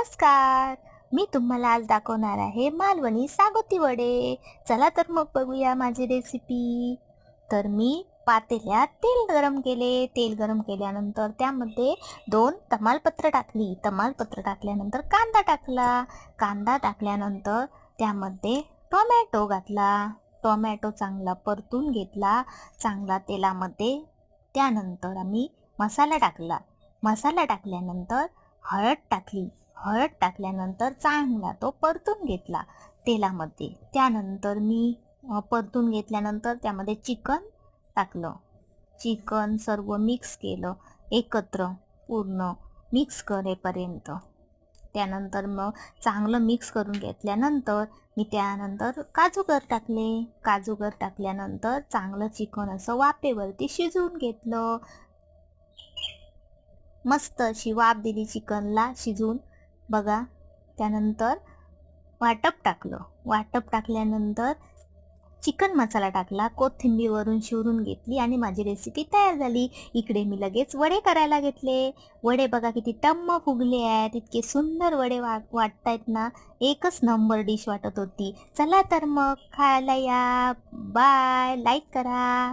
नमस्कार. मी तुम्हाला आज दाखवणार आहे मालवणी सागोती वडे. चला तर मग बघूया माझी रेसिपी. तर मी पातेल्यात तेल गरम केले. तेल गरम केल्यानंतर त्यामध्ये 2 तमालपत्र टाकली. तमालपत्र टाकल्यानंतर कांदा टाकला. कांदा टाकल्यानंतर त्यामध्ये टोमॅटो घातला. टोमॅटो चांगला परतून घेतला चांगला तेलामध्ये. त्यानंतर आम्ही मसाला टाकला. मसाला टाकल्यानंतर हळद टाकली. हळद टाकल्यानंतर चांगला तो परतून घेतला तेलामध्ये. त्यानंतर मी परतून घेतल्यानंतर त्यामध्ये चिकन टाकलं. चिकन सर्व मिक्स केलं एकत्र पूर्ण मिक्स करेपर्यंत. त्यानंतर मग चांगलं मिक्स करून घेतल्यानंतर मी त्यानंतर काजूगर टाकले. काजूगर टाकल्यानंतर चांगलं चिकन असं वाफेवरती शिजवून घेतलं. मस्त अशी वाफ दिली चिकनला शिजून बघा. त्यानंतर वाटप टाकलं. वाटप टाकल्यानंतर चिकन मसाला टाकला. कोथिंबीर वरून शिवरून घेतली आणि माझी रेसिपी तयार झाली. इकडे मी लगेच वडे करायला घेतले. वडे बघा किती टम्म फुगले आहेत. इतके सुंदर वडे वाटतायत ना. एकच नंबर डिश वाटत होती. चला तर मग खायला या. बाय. लाईक करा.